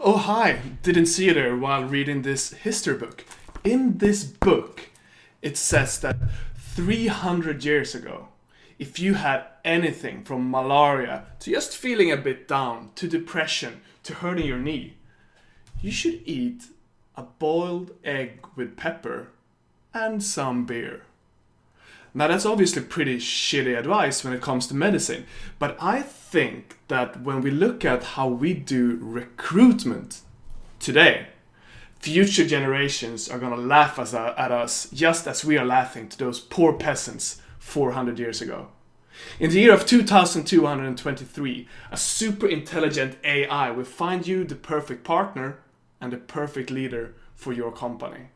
Oh, hi! Didn't see you there while reading this history book. In this book, it says that 300 years ago, if you had anything from malaria to just feeling a bit down, to depression, to hurting your knee, you should eat a boiled egg with pepper and some beer. Now that's obviously pretty shitty advice when it comes to medicine, but I think that when we look at how we do recruitment today, future generations are gonna laugh at us just as we are laughing to those poor peasants 400 years ago. In the year of 2223, a super intelligent AI will find you the perfect partner and the perfect leader for your company.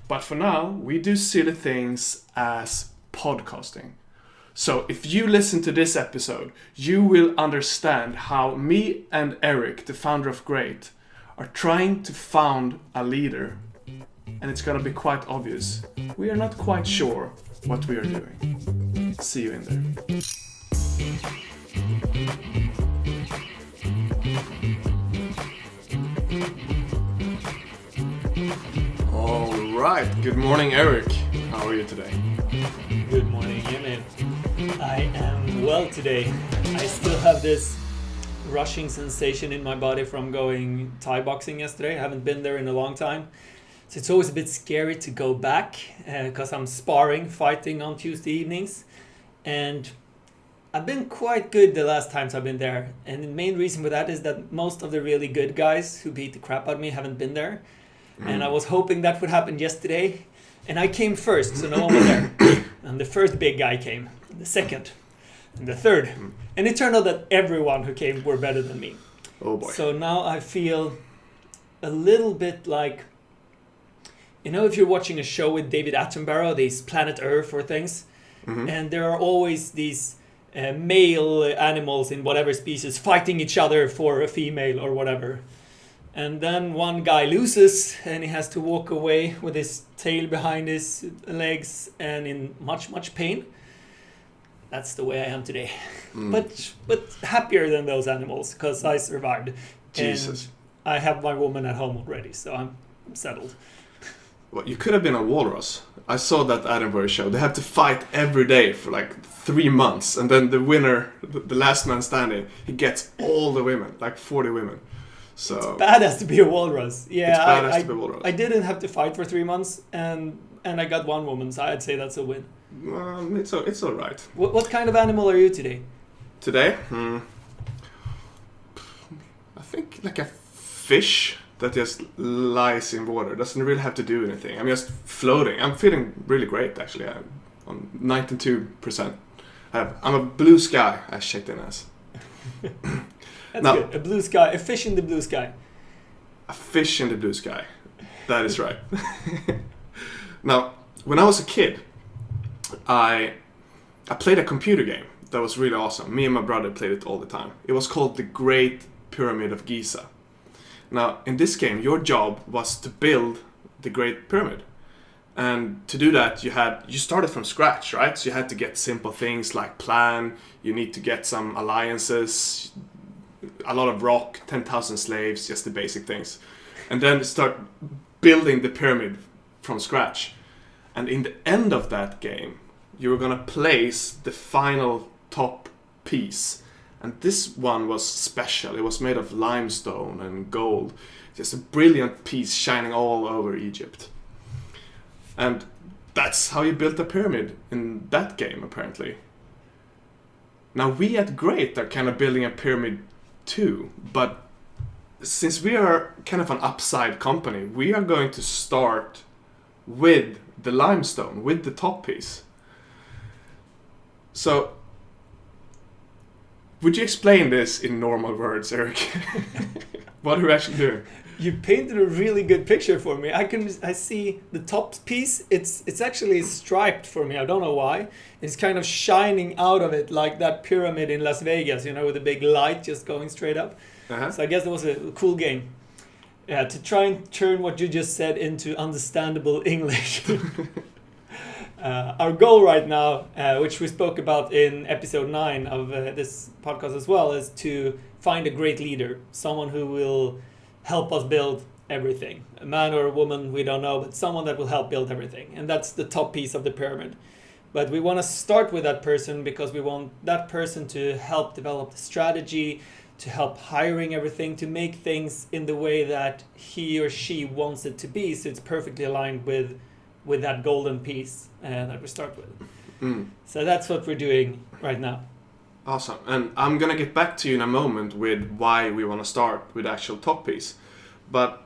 But for now, we do silly things as podcasting. So if you listen to this episode, you will understand how me and Erik, the founder of Great, are trying to found a leader. And it's gonna be quite obvious. We are not quite sure what we are doing. See you in there. All right. Good morning, Erik. How are you today? Good morning, Jimmy. I am well today. I still have this rushing sensation in my body from going Thai boxing yesterday. I haven't been there in a long time. So it's always a bit scary to go back because I'm fighting on Tuesday evenings. And I've been quite good the last times I've been there. And the main reason for that is that most of the really good guys who beat the crap out of me haven't been there. And I was hoping that would happen yesterday. And I came first, so no one was there. And the first big guy came, the second, and the third. And it turned out that everyone who came were better than me. Oh boy. So now I feel a little bit like, if you're watching a show with David Attenborough, these Planet Earth or things, and there are always these male animals in whatever species fighting each other for a female or whatever. And then one guy loses and he has to walk away with his tail behind his legs and in much, much pain. That's the way I am today. But happier than those animals because I survived. Jesus. And I have my woman at home already, so I'm settled. Well, you could have been a walrus. I saw that Attenborough show. They had to fight every day for like 3 months. And then the winner, the last man standing, he gets all the women, like 40 women. So it's badass to be a walrus. Yeah, it's badass to be a walrus. I didn't have to fight for 3 months, and I got one woman, so I'd say that's a win. It's all right. What kind of animal are you today? Today, I think like a fish that just lies in water. Doesn't really have to do anything. I'm just floating. I'm feeling really great actually. I'm on 92%. I'm a blue sky, as Catena is. That's good. A blue sky, a fish in the blue sky. A fish in the blue sky. That is right. Now, when I was a kid, I played a computer game that was really awesome. Me and my brother played it all the time. It was called The Great Pyramid of Giza. Now, in this game, your job was to build the Great Pyramid. And to do that, you started from scratch, right? So you had to get simple things like plan, you need to get some alliances, a lot of rock, 10,000 slaves, just the basic things. And then start building the pyramid from scratch. And in the end of that game, you were going to place the final top piece. And this one was special. It was made of limestone and gold. Just a brilliant piece shining all over Egypt. And that's how you built a pyramid in that game, apparently. Now we at Great are kind of building a pyramid too, but since we are kind of an upside company, we are going to start with the limestone, with the top piece. So, would you explain this in normal words, Erik? What are we actually doing? You painted a really good picture for me. I see the top piece. It's actually striped for me. I don't know why. It's kind of shining out of it like that pyramid in Las Vegas, with a big light just going straight up. So I guess it was a cool game. Yeah, to try and turn what you just said into understandable English. Our goal right now, which we spoke about in episode 9 of this podcast as well, is to find a great leader, someone who will help us build everything. A man or a woman, we don't know, but someone that will help build everything. And that's the top piece of the pyramid. But we want to start with that person because we want that person to help develop the strategy, to help hiring everything, to make things in the way that he or she wants it to be, so it's perfectly aligned with that golden piece that we start with. So that's what we're doing right now. Awesome. And I'm going to get back to you in a moment with why we want to start with the actual top piece. But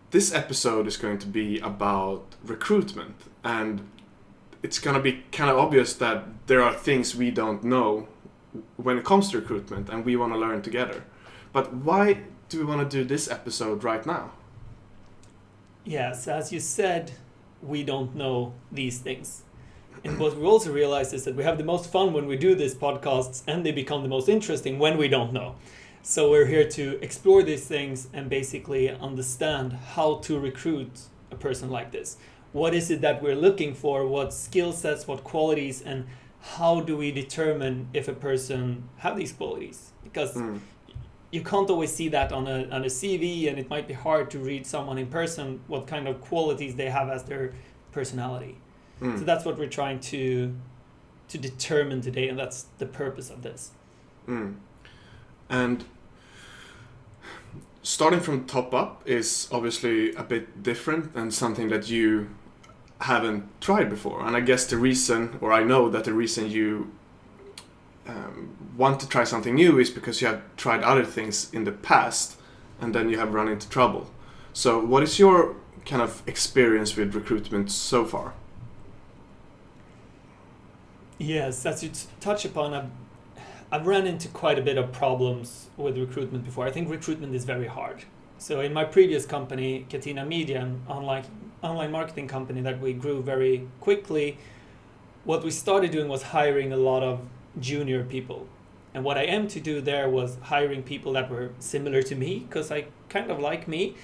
this episode is going to be about recruitment, and it's going to be kind of obvious that there are things we don't know when it comes to recruitment, and we want to learn together. But why do we want to do this episode right now? Yes, as you said, we don't know these things. And what we also realize is that we have the most fun when we do these podcasts, and they become the most interesting when we don't know. So we're here to explore these things and basically understand how to recruit a person like this. What is it that we're looking for? What skill sets, what qualities, and how do we determine if a person have these qualities? Because you can't always see that on a CV, and it might be hard to read someone in person what kind of qualities they have as their personality. So that's what we're trying to determine today, and that's the purpose of this. And starting from top up is obviously a bit different and something that you haven't tried before. And I guess the reason, or I know that the reason you want to try something new is because you have tried other things in the past and then you have run into trouble. So what is your kind of experience with recruitment so far? Yes, as you touch upon, I've run into quite a bit of problems with recruitment before. I think recruitment is very hard. So in my previous company, Catena Media, an online marketing company that we grew very quickly, what we started doing was hiring a lot of junior people. And what I aimed to do there was hiring people that were similar to me, because I kind of like me.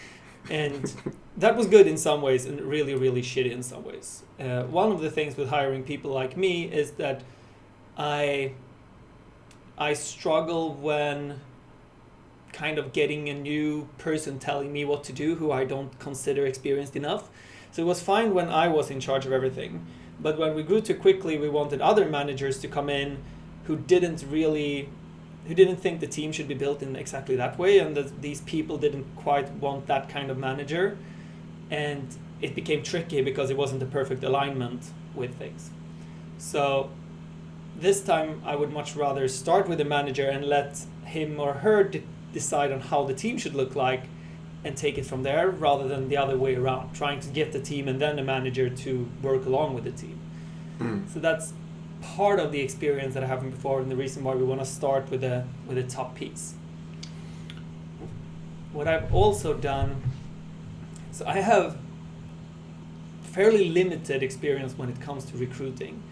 And that was good in some ways and really, really shitty in some ways. One of the things with hiring people like me is that I struggle when kind of getting a new person telling me what to do who I don't consider experienced enough. So it was fine when I was in charge of everything. But when we grew too quickly, we wanted other managers to come in who didn't think the team should be built in exactly that way, and that these people didn't quite want that kind of manager. And it became tricky because it wasn't the perfect alignment with things. So this time I would much rather start with a manager and let him or her decide on how the team should look like and take it from there, rather than the other way around, trying to get the team and then the manager to work along with the team. So that's part of the experience that I haven't before, and the reason why we want to start with a top piece. What I've also done, so I have fairly limited experience when it comes to recruiting.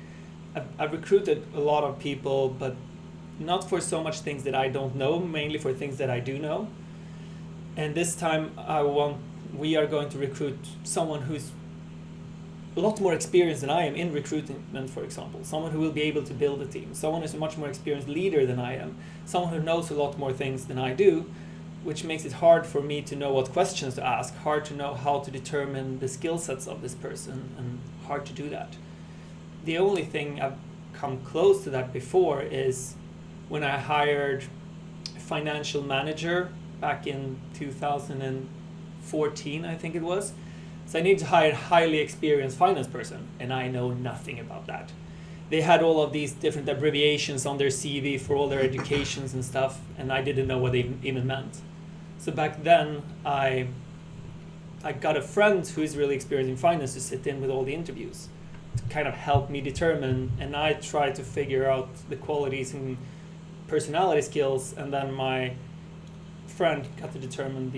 I've recruited a lot of people, but not for so much things that I don't know, mainly for things that I do know. And this time we are going to recruit someone who's a lot more experienced than I am in recruitment, for example. Someone who will be able to build a team. Someone who's a much more experienced leader than I am. Someone who knows a lot more things than I do, which makes it hard for me to know what questions to ask, hard to know how to determine the skill sets of this person, and hard to do that. The only thing I've come close to that before is when I hired a financial manager back in 2014, I think it was. So I needed to hire a highly experienced finance person, and I know nothing about that. They had all of these different abbreviations on their CV for all their educations and stuff, and I didn't know what they even meant. So back then, I got a friend who is really experienced in finance to sit in with all the interviews, to kind of help me determine, and I tried to figure out the qualities and personality skills, and then my friend got to determine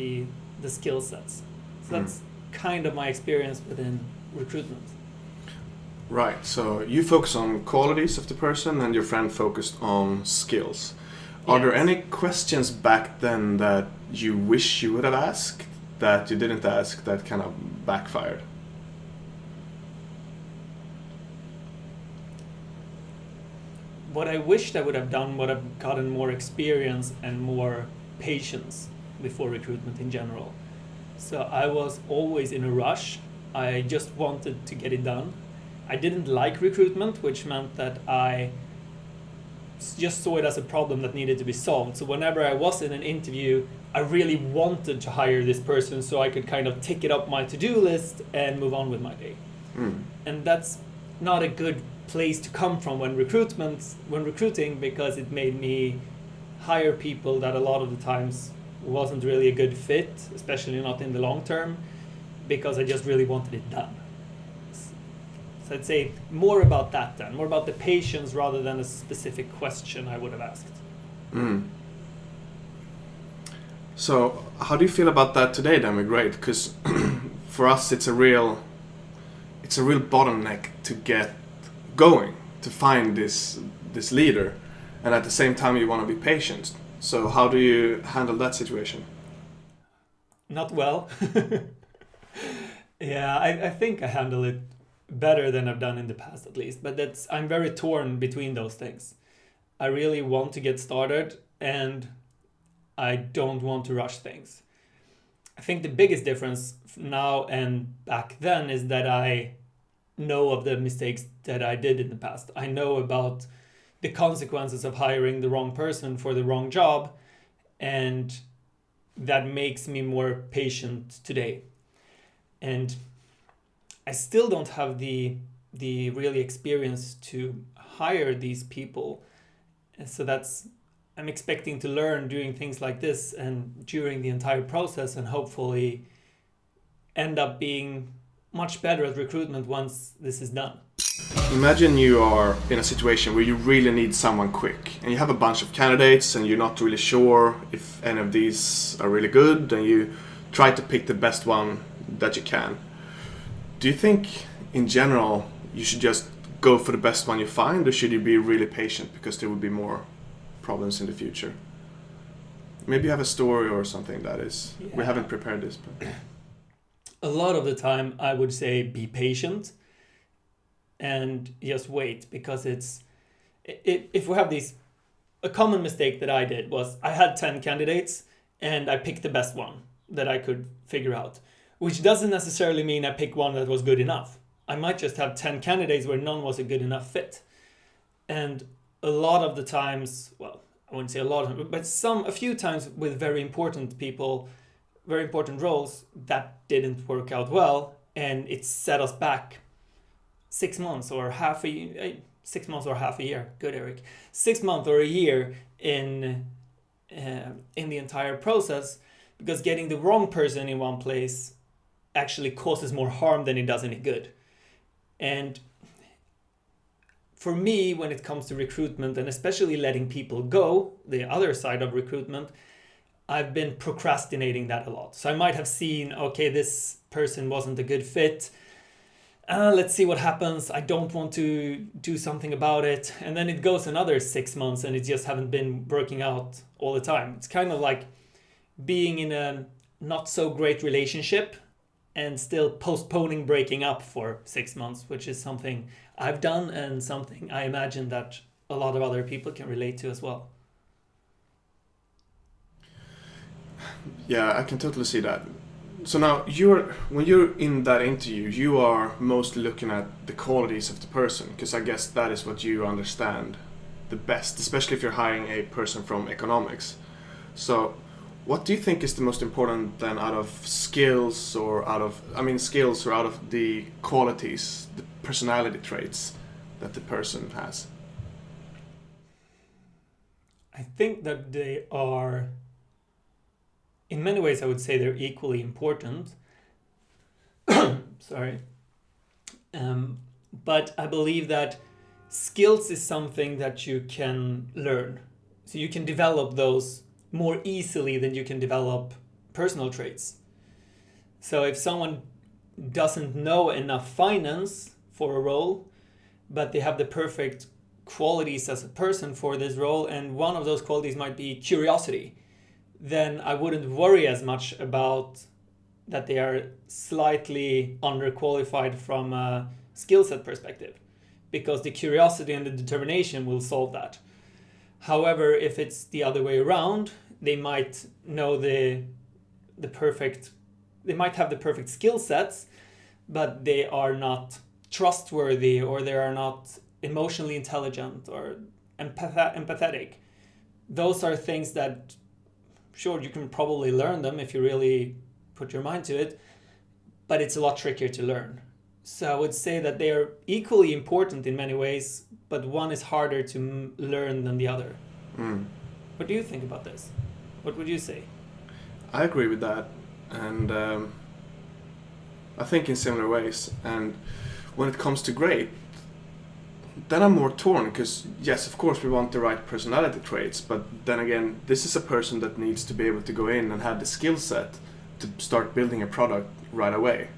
the skill sets. So that's kind of my experience within recruitment. Right, so you focus on qualities of the person and your friend focused on skills. Are there any questions back then that you wish you would have asked that you didn't ask that kind of backfired? What I wished I would have done would have gotten more experience and more patience before recruitment in general. So I was always in a rush. I just wanted to get it done. I didn't like recruitment, which meant that I just saw it as a problem that needed to be solved. So whenever I was in an interview, I really wanted to hire this person so I could kind of tick it up my to-do list and move on with my day. And that's not a good place to come from when recruiting, because it made me hire people that a lot of the times wasn't really a good fit, especially not in the long term, because I just really wanted it done. So I'd say more about that then, more about the patience rather than a specific question I would have asked. So how do you feel about that today then with grade? Because for us it's a real bottleneck to get going, to find this leader, and at the same time you want to be patient. So how do you handle that situation? Not well. Yeah, I think I handle it better than I've done in the past, at least. But I'm very torn between those things. I really want to get started, and I don't want to rush things. I think the biggest difference now and back then is that I know of the mistakes that I did in the past. I know about the consequences of hiring the wrong person for the wrong job, and that makes me more patient today. And I still don't have the really experience to hire these people. And so I'm expecting to learn doing things like this and during the entire process, and hopefully end up being much better at recruitment once this is done. Imagine you are in a situation where you really need someone quick, and you have a bunch of candidates and you're not really sure if any of these are really good, and you try to pick the best one that you can. Do you think in general you should just go for the best one you find, or should you be really patient because there will be more problems in the future? Maybe you have a story or something that is... Yeah. We haven't prepared this, but... A lot of the time I would say be patient and just wait, because if we have a common mistake that I did was I had 10 candidates and I picked the best one that I could figure out, which doesn't necessarily mean I picked one that was good enough. I might just have 10 candidates where none was a good enough fit. And a lot of the times, well, I wouldn't say a lot, but a few times with very important people, very important roles, that didn't work out well, and it set us back 6 months or half a year. 6 months or half a year. Good, Erik. 6 months or a year in the entire process, because getting the wrong person in one place actually causes more harm than it does any good. And for me, when it comes to recruitment, and especially letting people go, the other side of recruitment, I've been procrastinating that a lot. So I might have seen, okay, this person wasn't a good fit. Let's see what happens. I don't want to do something about it. And then it goes another 6 months and it just haven't been working out all the time. It's kind of like being in a not so great relationship and still postponing breaking up for 6 months, which is something I've done and something I imagine that a lot of other people can relate to as well. Yeah, I can totally see that. So now, when you're in that interview, you are mostly looking at the qualities of the person, because I guess that is what you understand the best, especially if you're hiring a person from economics. So what do you think is the most important then out of skills or out of the qualities, the personality traits that the person has? I think that they are, in many ways I would say they're equally important. Sorry. But I believe that skills is something that you can learn. So you can develop those more easily than you can develop personal traits. So if someone doesn't know enough finance for a role, but they have the perfect qualities as a person for this role, and one of those qualities might be curiosity, then I wouldn't worry as much about that they are slightly underqualified from a skill set perspective, because the curiosity and the determination will solve that. However, if it's the other way around, they might know the perfect, they might have the perfect skill sets, but they are not trustworthy, or they are not emotionally intelligent or empathetic. Those are things that, sure, you can probably learn them if you really put your mind to it, but it's a lot trickier to learn. So I would say that they are equally important in many ways, but one is harder to learn than the other. What do you think about this? What would you say? I agree with that, and I think in similar ways. And when it comes to grade, then I'm more torn, because yes, of course we want the right personality traits, but then again, this is a person that needs to be able to go in and have the skill set to start building a product right away.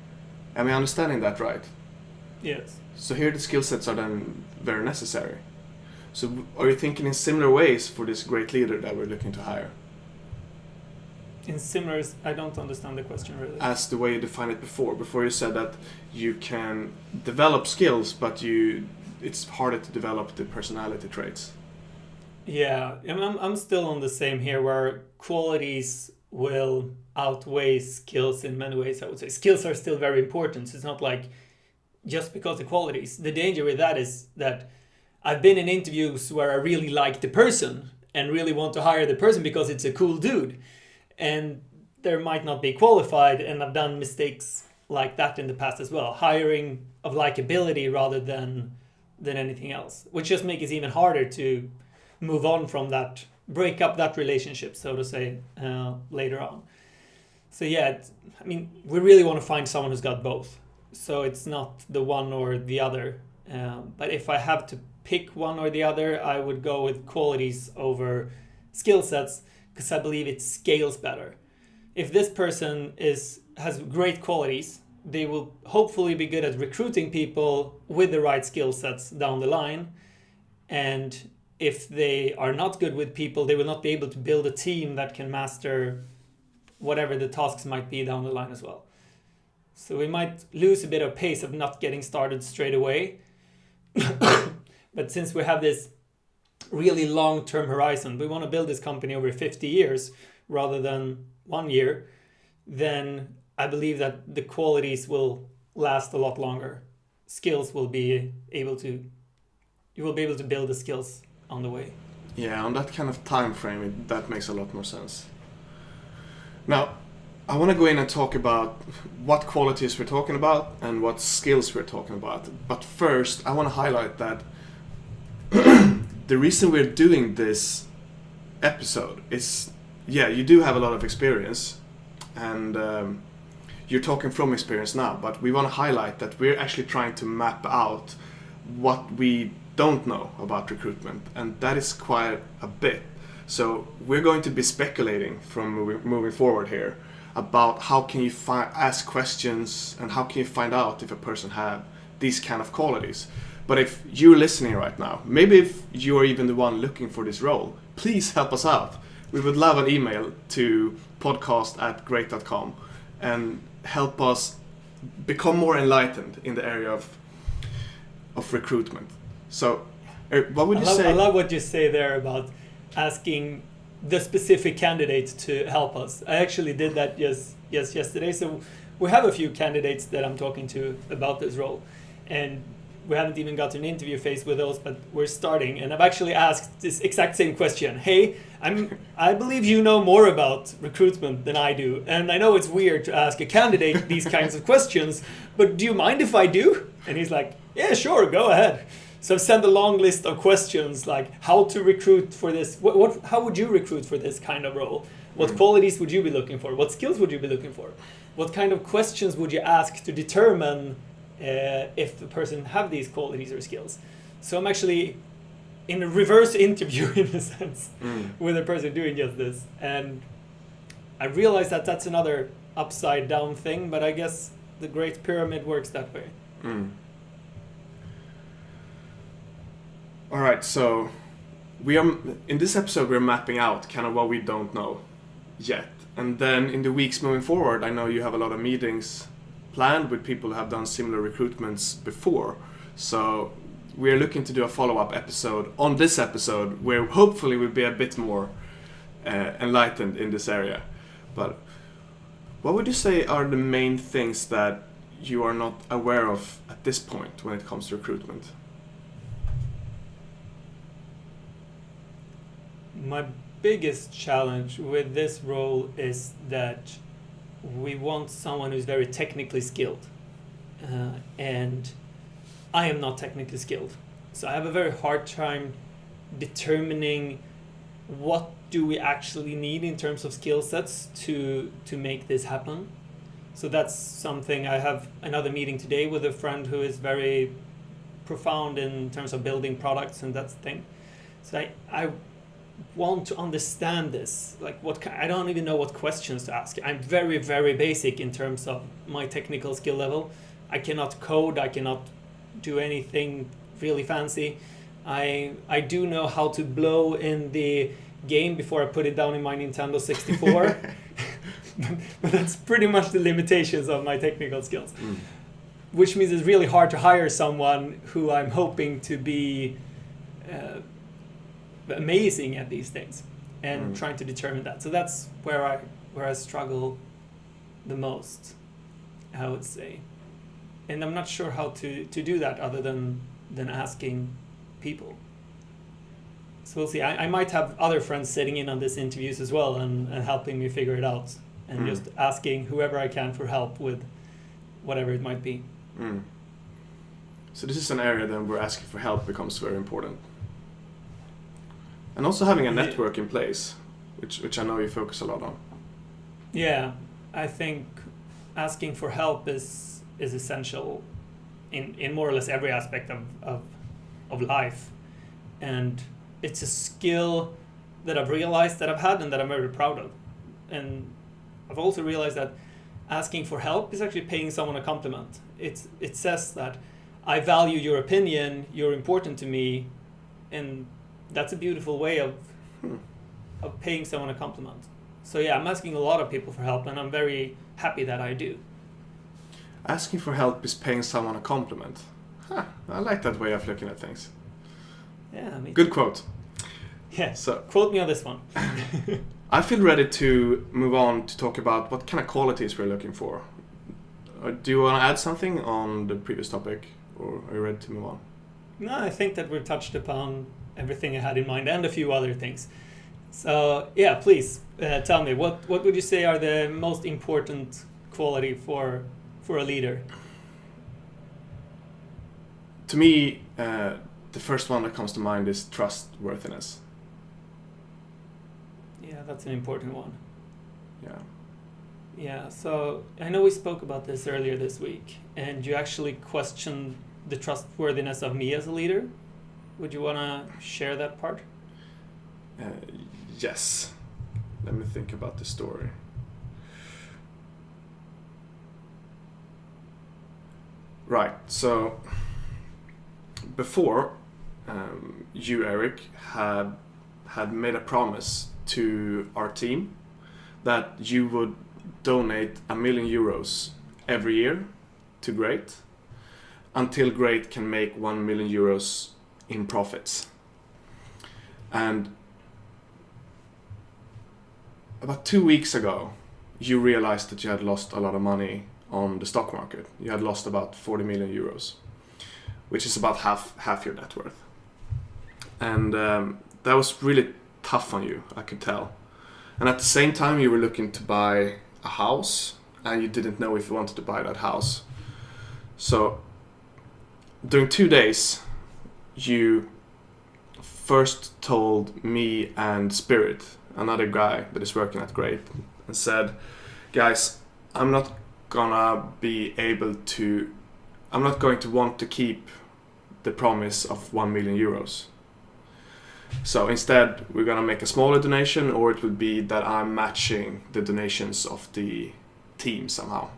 Am I understanding that right? Yes. So here the skill sets are then very necessary. So are you thinking in similar ways for this great leader that we're looking to hire? In similar, I don't understand the question really. As the way you defined it before. Before you said that you can develop skills, but it's harder to develop the personality traits. Yeah, I'm still on the same here, where qualities will outweigh skills in many ways, I would say. Skills are still very important. So it's not like just because the qualities. The danger with that is that I've been in interviews where I really like the person and really want to hire the person because it's a cool dude. And there might not be qualified, and I've done mistakes like that in the past as well. Hiring of likability rather than anything else, which just makes it even harder to move on from that, break up that relationship, so to say, later on. So yeah, I mean, we really want to find someone who's got both. So it's not the one or the other. But if I have to pick one or the other, I would go with qualities over skill sets, because I believe it scales better. If this person has great qualities, they will hopefully be good at recruiting people with the right skill sets down the line. And if they are not good with people, they will not be able to build a team that can master whatever the tasks might be down the line as well. So we might lose a bit of pace of not getting started straight away. But since we have this really long-term horizon, we want to build this company over 50 years rather than 1 year, then I believe that the qualities will last a lot longer. Skills will be able to, you will be able to build the skills on the way. Yeah, on that kind of time frame, that makes a lot more sense. Now, I want to go in and talk about what qualities we're talking about and what skills we're talking about. But first, I want to highlight that the reason we're doing this episode is, yeah, you do have a lot of experience, and you're talking from experience now, but we want to highlight that we're actually trying to map out what we don't know about recruitment, and that is quite a bit. So we're going to be speculating from moving forward here about how can you ask questions and how can you find out if a person have these kind of qualities. But if you're listening right now, maybe if you're even the one looking for this role, please help us out. We would love an email to podcast@great.com and help us become more enlightened in the area of recruitment. So, Erik, what would you say? I love what you say there about asking the specific candidate to help us. I actually did that yesterday. So we have a few candidates that I'm talking to about this role, and we haven't even got to an interview phase with those, but we're starting. And I've actually asked this exact same question. Hey, I believe you know more about recruitment than I do, and I know it's weird to ask a candidate these kinds of questions, but do you mind if I do? And he's like, yeah, sure, go ahead. So I've sent a long list of questions like how to recruit for this. How would you recruit for this kind of role? What qualities would you be looking for? What skills would you be looking for? What kind of questions would you ask to determine if the person have these qualities or skills? So I'm actually in a reverse interview in a sense with a person doing just this. And I realize that that's another upside down thing, but I guess the Great Pyramid works that way. All right, so we are in this episode we're mapping out kind of what we don't know yet, and then in the weeks moving forward, I know you have a lot of meetings planned with people who have done similar recruitments before. So we're looking to do a follow-up episode on this episode where hopefully we'll be a bit more enlightened in this area. But what would you say are the main things that you are not aware of at this point when it comes to recruitment? My biggest challenge with this role is that we want someone who's very technically skilled, and I am not technically skilled, so I have a very hard time determining what do we actually need in terms of skill sets to make this happen. So that's something. I have another meeting today with a friend who is very profound in terms of building products and that thing. So I want to understand this. Like, I don't even know what questions to ask. I'm very, very basic in terms of my technical skill level. I cannot code. I cannot do anything really fancy. I do know how to blow in the game before I put it down in my Nintendo 64. But that's pretty much the limitations of my technical skills. Which means it's really hard to hire someone who I'm hoping to be amazing at these things, and trying to determine that. So that's where I struggle the most, I would say. And I'm not sure how to do that other than asking people. So we'll see. I might have other friends sitting in on these interviews as well and helping me figure it out, and just asking whoever I can for help with whatever it might be. So this is an area then where asking for help becomes very important. And also having a network in place, which I know you focus a lot on. Yeah, I think asking for help is essential in more or less every aspect of life. And it's a skill that I've realized that I've had and that I'm very proud of. And I've also realized that asking for help is actually paying someone a compliment. It says that I value your opinion, you're important to me, and that's a beautiful way of paying someone a compliment. So yeah, I'm asking a lot of people for help, and I'm very happy that I do. Asking for help is paying someone a compliment. I like that way of looking at things. Yeah, good quote. Yeah, so quote me on this one. I feel ready to move on to talk about what kind of qualities we're looking for. Do you want to add something on the previous topic, or are you ready to move on? No, I think that we've touched upon everything I had in mind and a few other things. So yeah, please tell me, what would you say are the most important quality for a leader? To me, the first one that comes to mind is trustworthiness. Yeah, that's an important one. Yeah. Yeah, so I know we spoke about this earlier this week, and you actually questioned the trustworthiness of me as a leader. Would you want to share that part? Yes. Let me think about the story. Right, so before you, Erik, had made a promise to our team that you would donate €1 million every year to Great until Great can make €1 million in profits. And about 2 weeks ago, you realized that you had lost a lot of money on the stock market. You had lost about €40 million, which is about half your net worth. And that was really tough on you, I could tell. And at the same time, you were looking to buy a house, and you didn't know if you wanted to buy that house. So during 2 days, you first told me and Spirit, another guy that is working at Great, and said, guys, I'm not going to want to keep the promise of €1 million. So instead, we're going to make a smaller donation, or it will be that I'm matching the donations of the team somehow.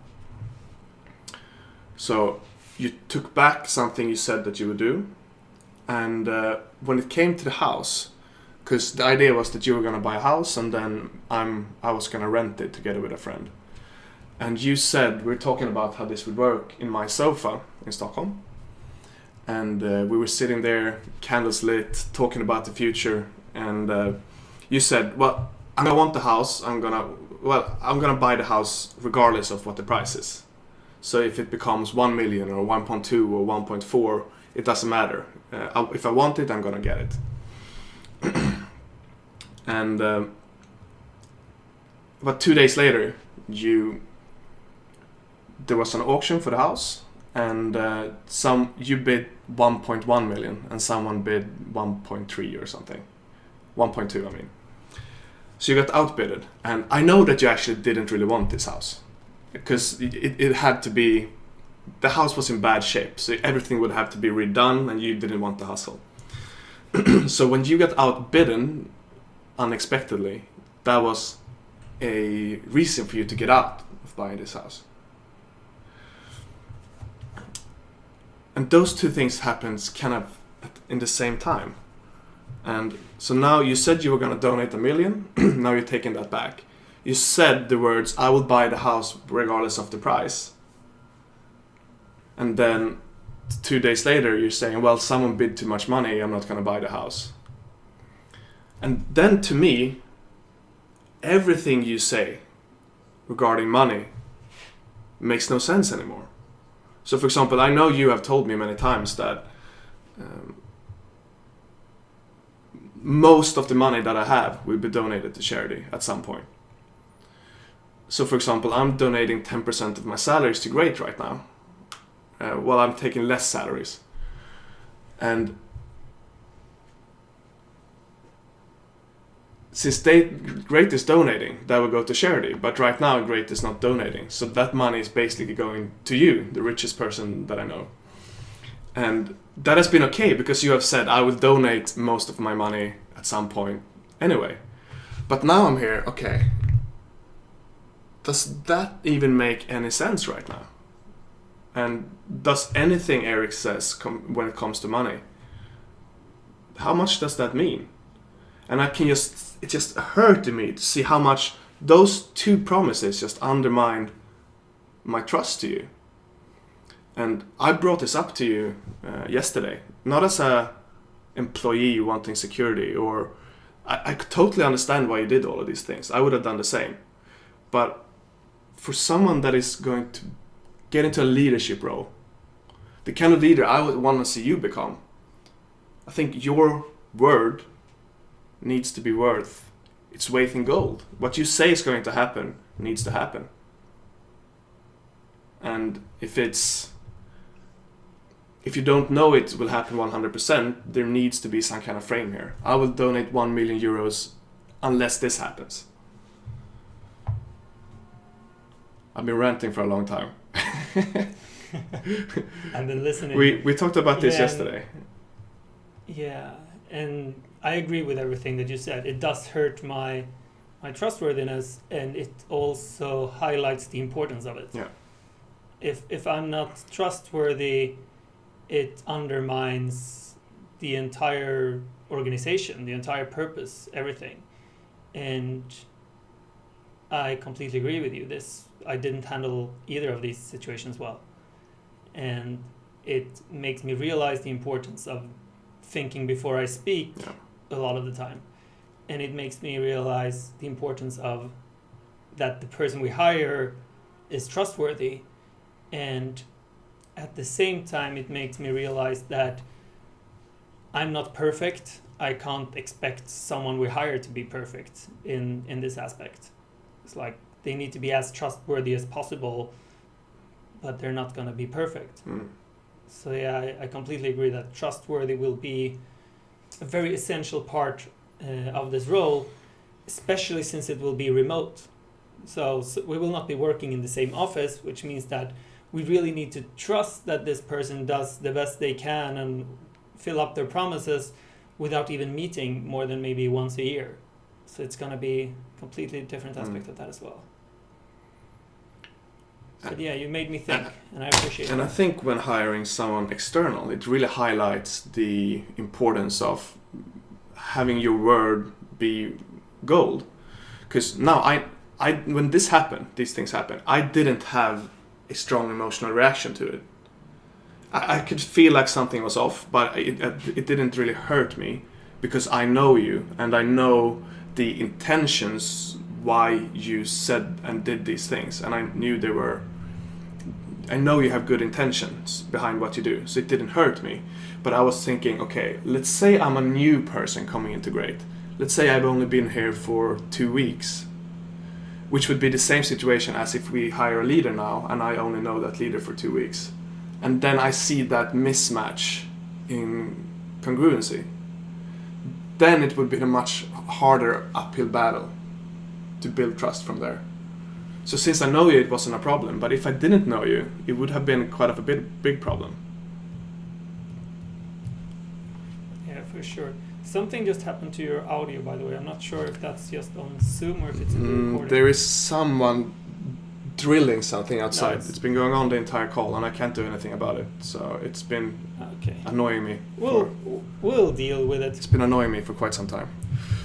So you took back something you said that you would do. And when it came to the house, because the idea was that you were going to buy a house, and then I was going to rent it together with a friend. And you said, we're talking about how this would work in my sofa in Stockholm. And we were sitting there, candles lit, talking about the future. And you said, well, I'm gonna want the house. I'm gonna buy the house regardless of what the price is. So if it becomes 1 million or 1.2 or 1.4, it doesn't matter. If I want it, I'm gonna get it. And but 2 days later, there was an auction for the house, and you bid 1.1 million, and someone bid 1.3 or something, 1.2. I mean, so you got outbidded, and I know that you actually didn't really want this house, because it had to be. The house was in bad shape, so everything would have to be redone, and you didn't want the hassle. So when you got outbidden unexpectedly, that was a reason for you to get out of buying this house. And those two things happens kind of in the same time. And so now you said you were going to donate 1 million. Now you're taking that back. You said the words, I will buy the house regardless of the price. And then 2 days later, you're saying, well, someone bid too much money. I'm not going to buy the house. And then to me, everything you say regarding money makes no sense anymore. So for example, I know you have told me many times that most of the money that I have will be donated to charity at some point. So for example, I'm donating 10% of my salaries to Great right now. While I'm taking less salaries. And since Great is donating, that will go to charity. But right now, Great is not donating. So that money is basically going to you, the richest person that I know. And that has been okay, because you have said, I will donate most of my money at some point anyway. But now I'm here, okay. Does that even make any sense right now? And does anything Erik says when it comes to money, how much does that mean? And it just hurt me to see how much those two promises just undermined my trust to you. And I brought this up to you yesterday, not as a employee wanting security, or I totally understand why you did all of these things. I would have done the same. But for someone that is going to get into a leadership role, the kind of leader I would want to see you become, I think your word needs to be worth its weight in gold. What you say is going to happen needs to happen. And if you don't know it will happen 100%, there needs to be some kind of frame here. I will donate 1 million euros unless this happens. I've been ranting for a long time. I've been listening. We talked about this yesterday. Yeah, and I agree with everything that you said. It does hurt my trustworthiness, and it also highlights the importance of it. Yeah. If I'm not trustworthy, it undermines the entire organization, the entire purpose, everything. And I completely agree with you. I didn't handle either of these situations well. And it makes me realize the importance of thinking before I speak a lot of the time. And it makes me realize the importance of that the person we hire is trustworthy. And at the same time, it makes me realize that I'm not perfect. I can't expect someone we hire to be perfect in this aspect. It's like they need to be as trustworthy as possible, but they're not going to be perfect. So yeah, I completely agree that trustworthy will be a very essential part of this role, especially since it will be remote. So we will not be working in the same office, which means that we really need to trust that this person does the best they can and fill up their promises without even meeting more than maybe once a year. So it's going to be a completely different aspect of that as well. But yeah, you made me think, and I appreciate it. And I think when hiring someone external, it really highlights the importance of having your word be gold. Because now, when these things happen, I didn't have a strong emotional reaction to it. I could feel like something was off, but it didn't really hurt me, because I know you, and I know the intentions why you said and did these things, and I knew I know you have good intentions behind what you do, so it didn't hurt me. But I was thinking, okay, let's say I'm a new person coming into Great. Let's say I've only been here for 2 weeks, which would be the same situation as if we hire a leader now and I only know that leader for 2 weeks. And then I see that mismatch in congruency. Then it would be a much harder uphill battle to build trust from there. So since I know you, it wasn't a problem. But if I didn't know you, it would have been quite of a big problem. Yeah, for sure. Something just happened to your audio, by the way. I'm not sure if that's just on Zoom or if it's in the recording. There is someone drilling something outside. Nice. It's been going on the entire call, and I can't do anything about it. So it's been annoying me. We'll deal with it. It's been annoying me for quite some time.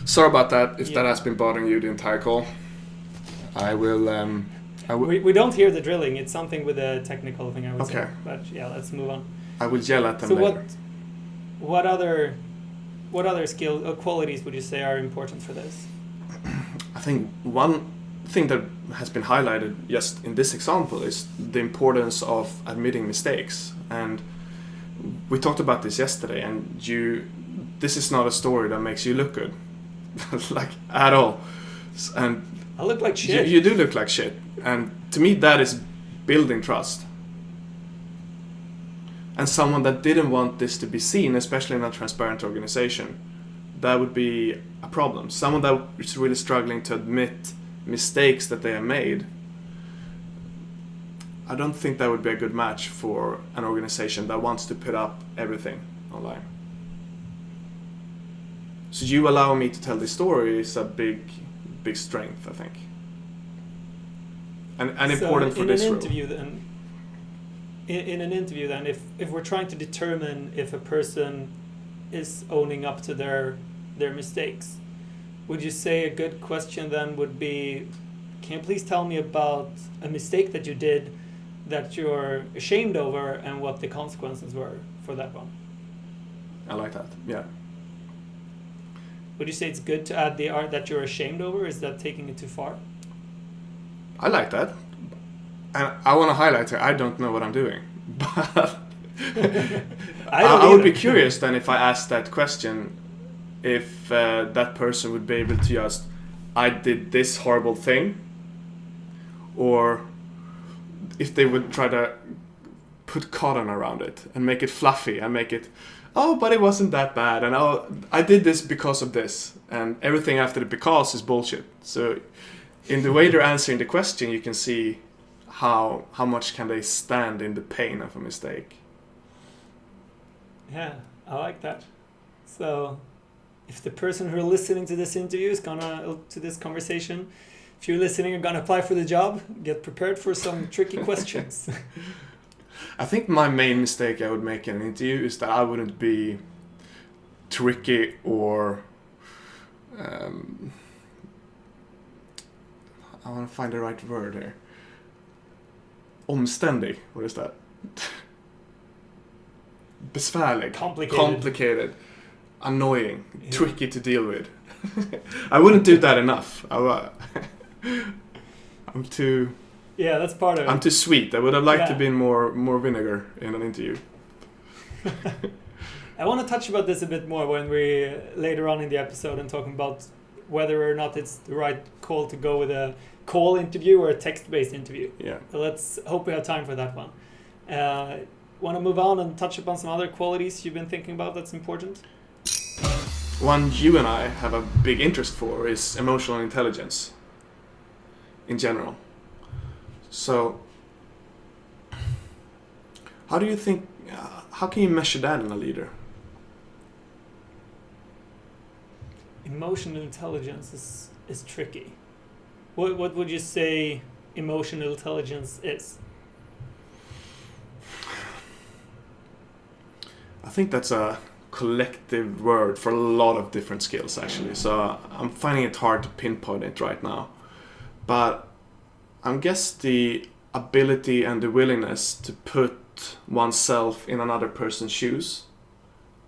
Sorry about that. If that has been bothering you the entire call, I will. We don't hear the drilling. It's something with a technical thing, I would say. But yeah, let's move on. I will yell at them so later. what other skill qualities would you say are important for this? I think one thing that has been highlighted just in this example is the importance of admitting mistakes. And we talked about this yesterday, and this is not a story that makes you look good, like at all. And I look like shit. You do look like shit, and to me that is building trust. And someone that didn't want this to be seen, especially in a transparent organization, that would be a problem. Someone that is really struggling to admit mistakes that they have made, I don't think that would be a good match for an organization that wants to put up everything online. So you allowing me to tell this story is a big strength, I think. And important for this role. In an interview then, if we're trying to determine if a person is owning up to their mistakes, would you say a good question then would be, can you please tell me about a mistake that you did that you're ashamed over and what the consequences were for that one? I like that, yeah. Would you say it's good to add the art that you're ashamed over? Is that taking it too far? I like that. And I want to highlight here, I don't know what I'm doing. But I would be curious then if I asked that question, if that person would be able to just, I did this horrible thing, or if they would try to put cotton around it and make it fluffy and make it, oh, but it wasn't that bad, and oh, I did this because of this, and everything after the because is bullshit. So in the way they're answering the question, you can see how much can they stand in the pain of a mistake. Yeah, I like that. So if the person who are listening to this interview is to this conversation, if you're listening and gonna apply for the job, get prepared for some tricky questions. I think my main mistake I would make in an interview is that I wouldn't be tricky or I want to find the right word here. Omständig, what is that? Besvärlig. Complicated. Annoying. Yeah. Tricky to deal with. I wouldn't do that enough. I'm too... Yeah, that's part of it. I'm too sweet. I would have liked to be more vinegar in an interview. I want to touch about this a bit more when we later on in the episode and talking about whether or not it's the right call to go with a call interview or a text-based interview. Yeah. So let's hope we have time for that one. Want to move on and touch upon some other qualities you've been thinking about that's important? One you and I have a big interest for is emotional intelligence in general. So, how do you think, how can you measure that in a leader? Emotional intelligence is tricky. What would you say emotional intelligence is? I think that's a collective word for a lot of different skills, actually. So I'm finding it hard to pinpoint it right now. But I guess the ability and the willingness to put oneself in another person's shoes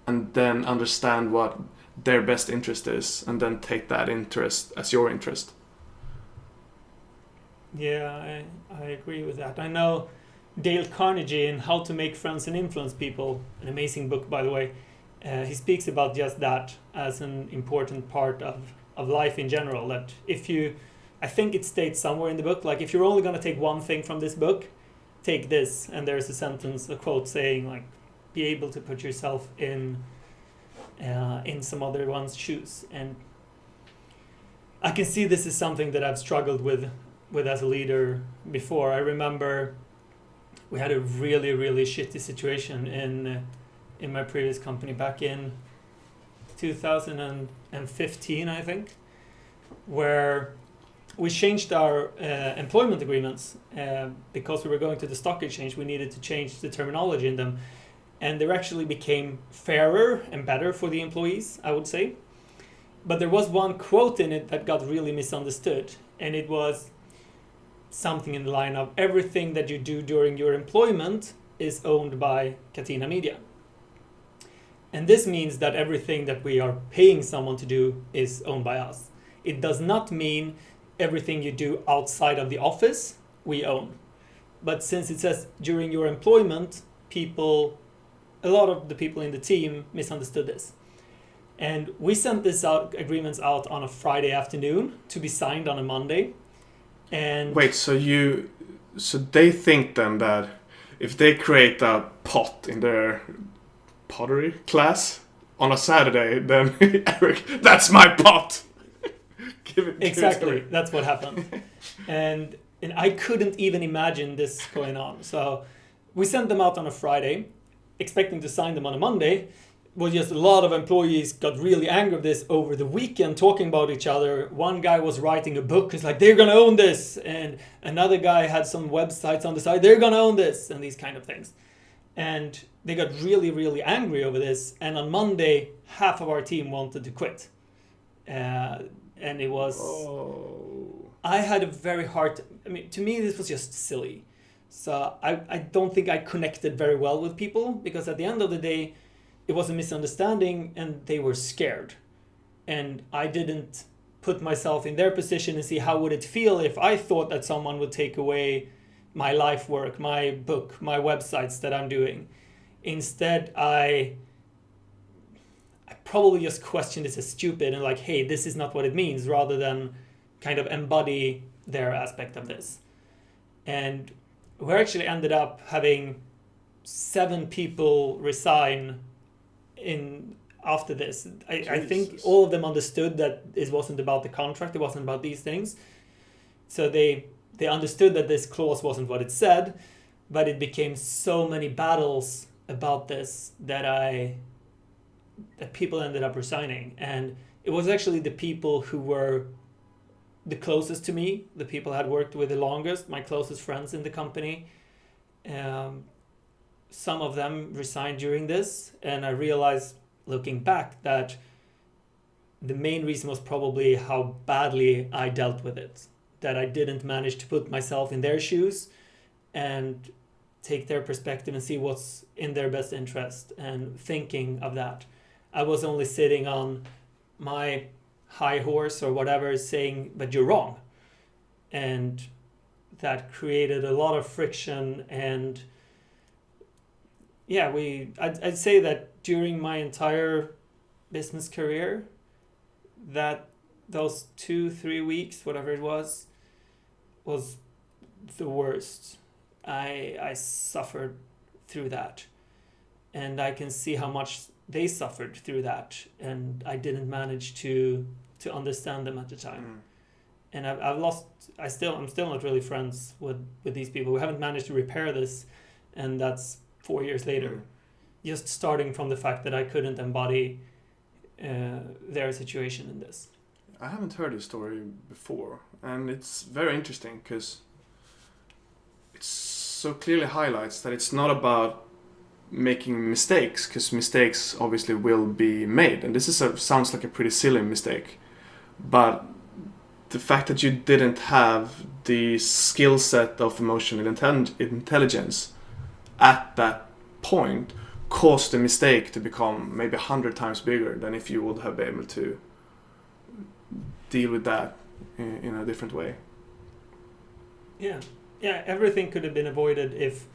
and then understand what their best interest is, and then take that interest as your interest. Yeah, I agree with that. I know Dale Carnegie in How to Make Friends and Influence People, an amazing book, by the way. He speaks about just that as an important part of life in general. That if you, I think it states somewhere in the book, like if you're only going to take one thing from this book, take this. And there's a sentence, a quote saying like, be able to put yourself in some other one's shoes. And I can see this is something that I've struggled with as a leader before. I remember we had a really, really shitty situation in my previous company back in 2015, I think, where we changed our employment agreements because we were going to the stock exchange. We needed to change the terminology in them, and they actually became fairer and better for the employees, I would say. But there was one quote in it that got really misunderstood, and it was something in the line of, everything that you do during your employment is owned by Catena Media. And this means that everything that we are paying someone to do is owned by us. It does not mean everything you do outside of the office we own. But since it says during your employment, a lot of the people in the team misunderstood this. And we sent this agreements out on a Friday afternoon to be signed on a Monday. And wait, so they think then that if they create a pot in their pottery class on a Saturday, then Erik, that's my pot. Give it exactly, that's what happened. and I couldn't even imagine this going on. So we sent them out on a Friday, expecting to sign them on a Monday. Well, just a lot of employees got really angry with this over the weekend, talking about each other. One guy was writing a book, he's like, they're gonna own this. And another guy had some websites on the side, they're gonna own this, and these kind of things. And they got really, really angry over this. And on Monday, half of our team wanted to quit. And it was... Oh. I had a very hard... to me, this was just silly. So I don't think I connected very well with people, because at the end of the day, it was a misunderstanding and they were scared. And I didn't put myself in their position and see how would it feel if I thought that someone would take away my life work, my book, my websites that I'm doing. Instead, I probably just questioned this as stupid and like, hey, this is not what it means, rather than kind of embody their aspect of this. And we actually ended up having 7 people resign after this. I think all of them understood that it wasn't about the contract, it wasn't about these things. So they understood that this clause wasn't what it said, but it became so many battles about this that people ended up resigning. And it was actually the people who were the closest to me, the people I had worked with the longest, my closest friends in the company. Some of them resigned during this, and I realized looking back that the main reason was probably how badly I dealt with it, that I didn't manage to put myself in their shoes and take their perspective and see what's in their best interest, and thinking of that. I was only sitting on my high horse or whatever, saying, but you're wrong. And that created a lot of friction. And yeah, I'd say that during my entire business career, that those 2-3 weeks, whatever it was the worst. I suffered through that, and I can see how much they suffered through that, and I didn't manage to understand them at the time. And I'm still not really friends with these people. We haven't managed to repair this, and that's 4 years later. Just starting from the fact that I couldn't embody their situation in this. I haven't heard this story before, and it's very interesting because it so clearly highlights that it's not about making mistakes, because mistakes obviously will be made, and this sounds like a pretty silly mistake, but the fact that you didn't have the skill set of emotional intelligence at that point cause the mistake to become maybe 100 times bigger than if you would have been able to deal with that in a different way. Yeah, everything could have been avoided if,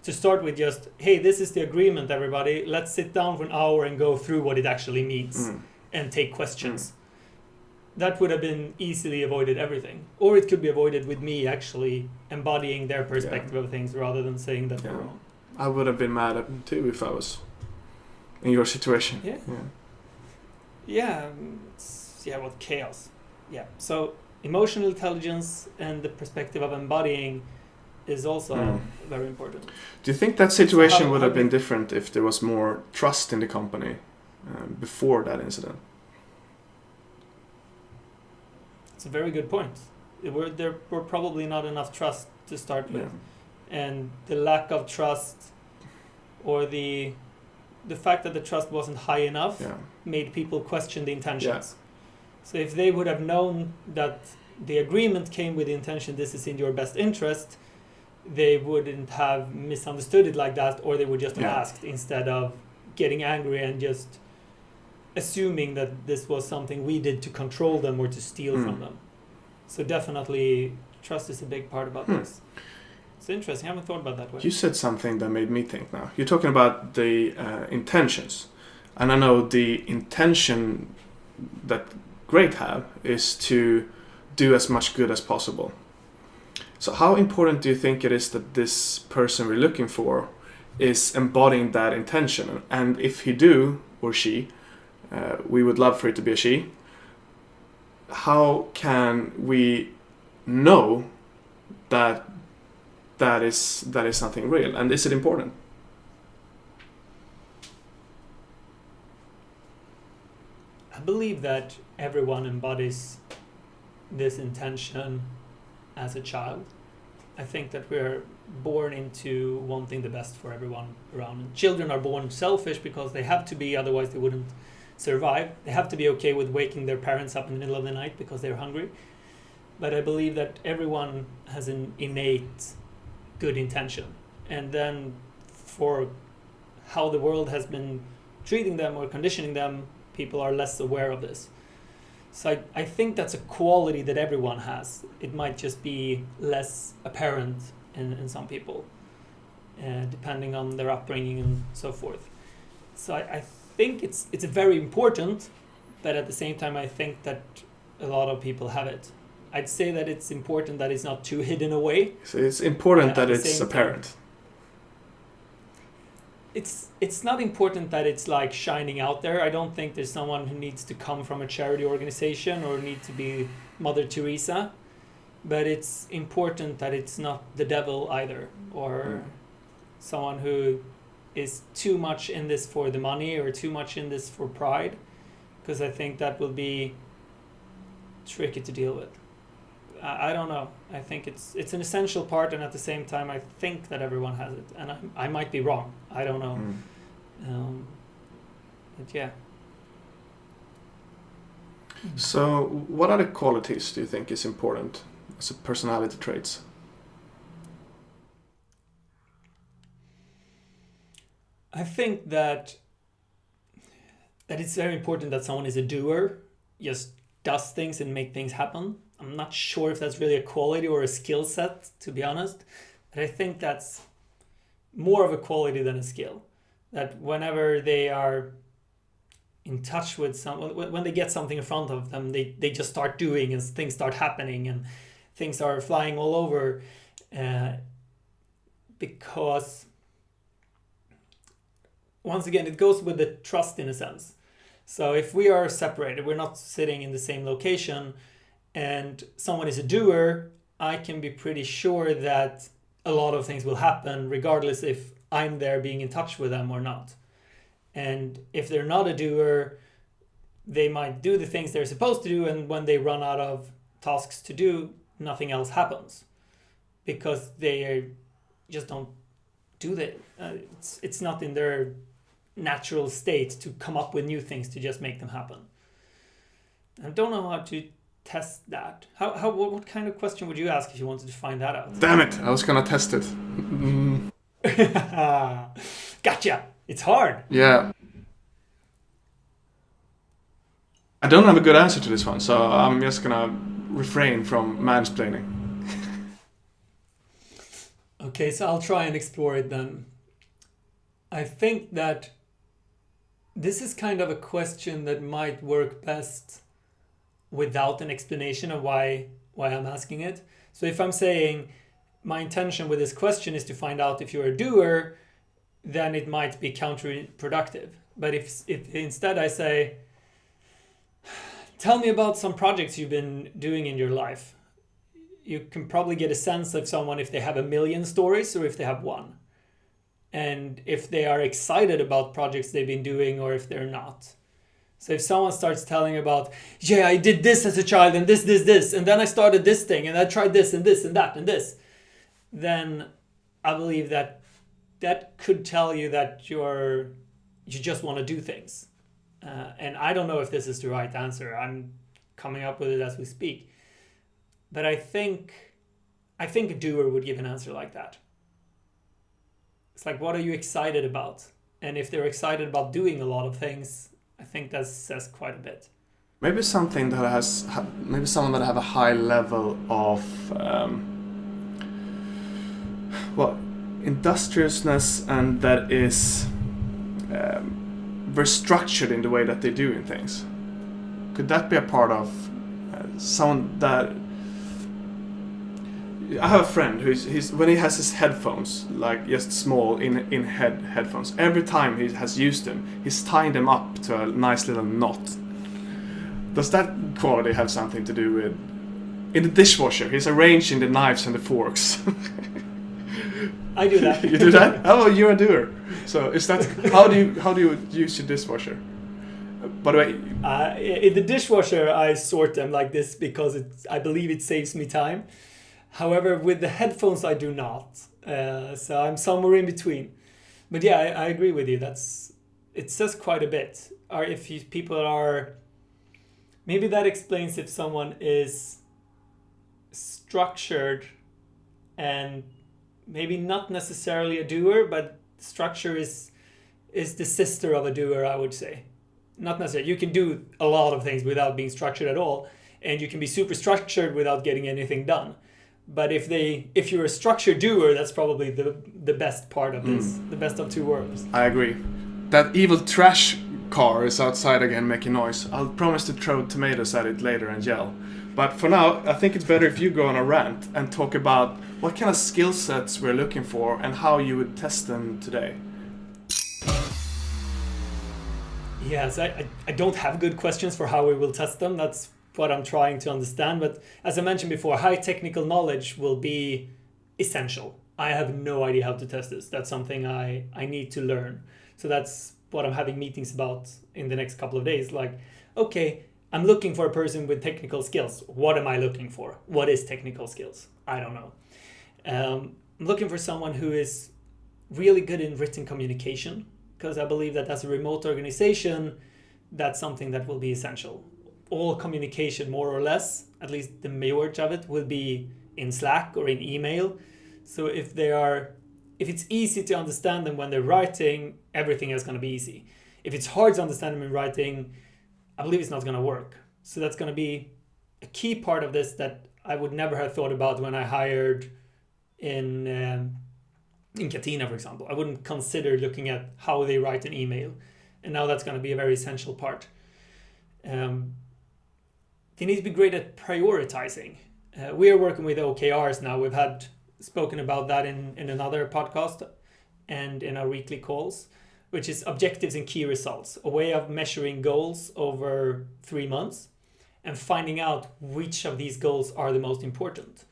to start with, just, hey, this is the agreement, everybody, let's sit down for an hour and go through what it actually means and take questions. That would have been easily avoided everything. Or it could be avoided with me actually embodying their perspective of things rather than saying that they're wrong. I would have been mad at them too if I was in your situation. Yeah, what chaos. Yeah, so emotional intelligence and the perspective of embodying is also very important. Do you think that situation would have been different if there was more trust in the company before that incident? It's a very good point. There were probably not enough trust to start with. And the lack of trust, or the fact that the trust wasn't high enough, made people question the intentions. So if they would have known that the agreement came with the intention, this is in your best interest, they wouldn't have misunderstood it like that, or they would just have asked instead of getting angry and just assuming that this was something we did to control them or to steal from them. So definitely trust is a big part about this. It's interesting. I haven't thought about that way. You said something that made me think now. You're talking about the intentions. And I know the intention that great have is to do as much good as possible. So how important do you think it is that this person we're looking for is embodying that intention? And if he do, or she, we would love for it to be a she, how can we know that that is something real? And is it important? I believe that everyone embodies this intention as a child. I think that we're born into wanting the best for everyone around. And children are born selfish because they have to be, otherwise they wouldn't survive. They have to be okay with waking their parents up in the middle of the night because they're hungry. But I believe that everyone has an innate good intention. And then for how the world has been treating them or conditioning them, people are less aware of this. So I think that's a quality that everyone has. It might just be less apparent in some people, depending on their upbringing and so forth. So I think it's very important, but at the same time I think that a lot of people have it. I'd say that it's important that it's not too hidden away. So it's important that it's apparent. It's not important that it's like shining out there. I don't think there's someone who needs to come from a charity organization or need to be Mother Teresa, but it's important that it's not the devil either, or someone who is too much in this for the money or too much in this for pride, because I think that will be tricky to deal with. I don't know. I think it's an essential part, and at the same time, I think that everyone has it, and I might be wrong. I don't know. But yeah. So, what other qualities do you think is important as personality traits? I think that it's very important that someone is a doer, just does things and make things happen. I'm not sure if that's really a quality or a skill set, to be honest. But I think that's more of a quality than a skill. That whenever they are in touch with someone, when they get something in front of them, they just start doing and things start happening and things are flying all over. Because, once again, it goes with the trust in a sense. So if we are separated, we're not sitting in the same location, and someone is a doer, I can be pretty sure that a lot of things will happen regardless if I'm there being in touch with them or not. And if they're not a doer, they might do the things they're supposed to do, and when they run out of tasks to do, nothing else happens because they just don't do that. It's not in their natural state to come up with new things to just make them happen. I don't know how to test that. What kind of question would you ask if you wanted to find that out? Damn it, I was gonna test it. Gotcha. It's hard. Yeah. I don't have a good answer to this one, so I'm just gonna refrain from mansplaining. Okay, so I'll try and explore it then. I think that this is kind of a question that might work best without an explanation of why I'm asking it. So if I'm saying my intention with this question is to find out if you're a doer, then it might be counterproductive. But if instead I say, tell me about some projects you've been doing in your life, you can probably get a sense of someone if they have a million stories or if they have one. And if they are excited about projects they've been doing or if they're not. So if someone starts telling about, yeah, I did this as a child and this, and then I started this thing and I tried this and this and that and this, then I believe that could tell you that you just want to do things. And I don't know if this is the right answer. I'm coming up with it as we speak. But I think a doer would give an answer like that. It's like, what are you excited about? And if they're excited about doing a lot of things, I think that says quite a bit. Maybe something that maybe someone that have a high level of industriousness, and that is very structured in the way that they're doing things. Could that be a part of someone that? I have a friend who's when he has his headphones, like just small in-head headphones, every time he has used them, he's tying them up to a nice little knot. Does that quality have something to do with? In the dishwasher, he's arranging the knives and the forks. I do that. You do that? Oh, you're a doer. So is that how do you use your dishwasher? By the way, in the dishwasher, I sort them like this because I believe it saves me time. However, with the headphones, I do not. So I'm somewhere in between. But yeah, I agree with you. It says quite a bit. People are, maybe that explains if someone is structured and maybe not necessarily a doer, but structure is the sister of a doer, I would say. Not necessarily. You can do a lot of things without being structured at all, and you can be super structured without getting anything done. But if you're a structured doer, that's probably the best part of this, the best of two worlds. I agree. That evil trash car is outside again making noise. I'll promise to throw tomatoes at it later and yell. But for now, I think it's better if you go on a rant and talk about what kind of skill sets we're looking for and how you would test them today. Yes, I don't have good questions for how we will test them. That's what I'm trying to understand. But as I mentioned before, high technical knowledge will be essential. I have no idea how to test this. That's something I need to learn. So that's what I'm having meetings about in the next couple of days. Like, okay, I'm looking for a person with technical skills. What am I looking for? What is technical skills? I don't know. I'm looking for someone who is really good in written communication, because I believe that as a remote organization, that's something that will be essential. All communication, more or less, at least the majority of it, will be in Slack or in email. So if it's easy to understand them when they're writing, everything is going to be easy. If it's hard to understand them in writing, I believe it's not going to work. So that's going to be a key part of this that I would never have thought about when I hired in Catena, for example. I wouldn't consider looking at how they write an email. And now that's going to be a very essential part. They need to be great at prioritizing. We are working with OKRs now. We've had spoken about that in another podcast and in our weekly calls, which is objectives and key results, a way of measuring goals over 3 months and finding out which of these goals are the most important.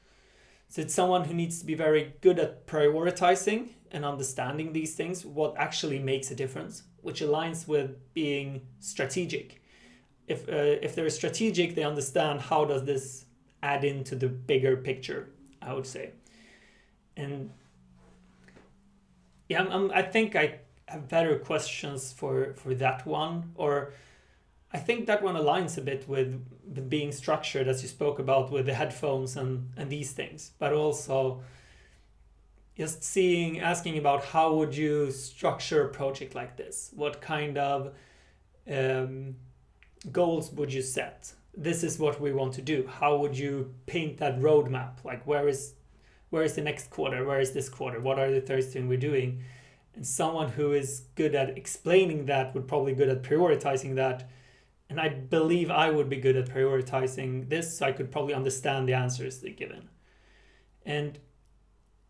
So it's someone who needs to be very good at prioritizing and understanding these things, what actually makes a difference, which aligns with being strategic. If they're strategic, they understand how does this add into the bigger picture, I would say. And yeah, I think I have better questions for that one, or I think that one aligns a bit with being structured, as you spoke about with the headphones and these things. But also, just asking about how would you structure a project like this? What kind of goals would you set? This is what we want to do. How would you paint that roadmap? Like where is the next quarter? Where is this quarter? What are the third thing we're doing? And someone who is good at explaining that would probably be good at prioritizing that. And I believe I would be good at prioritizing this, so I could probably understand the answers they're given. And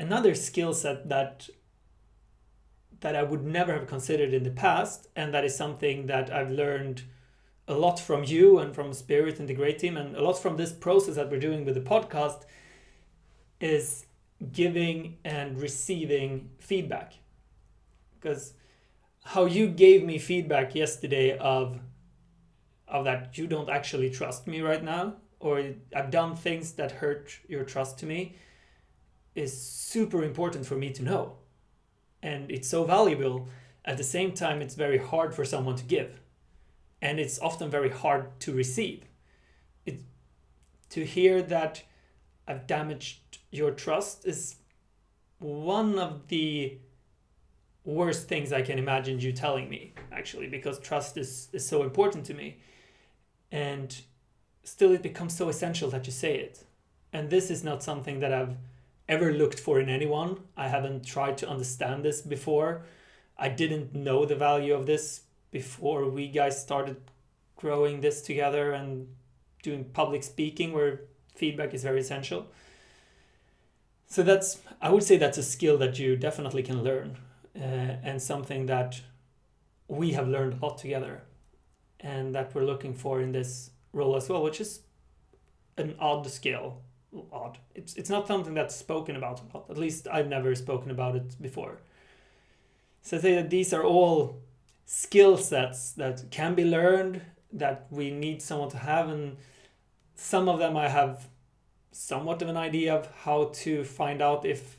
another skill set that I would never have considered in the past, and that is something that I've learned a lot from you and from Spirit and the great team, and a lot from this process that we're doing with the podcast, is giving and receiving feedback. Because how you gave me feedback yesterday of that you don't actually trust me right now, or I've done things that hurt your trust to me, is super important for me to know. And it's so valuable. At the same time, it's very hard for someone to give. And it's often very hard to receive. To hear that I've damaged your trust is one of the worst things I can imagine you telling me, actually, because trust is so important to me. And still it becomes so essential that you say it. And this is not something that I've ever looked for in anyone. I haven't tried to understand this before. I didn't know the value of this before we guys started growing this together and doing public speaking, where feedback is very essential. So I would say that's a skill that you definitely can learn, and something that we have learned a lot together, and that we're looking for in this role as well, which is an odd skill. Odd. It's not something that's spoken about a lot. At least I've never spoken about it before. So I say that these are all skill sets that can be learned, that we need someone to have, and some of them I have somewhat of an idea of how to find out if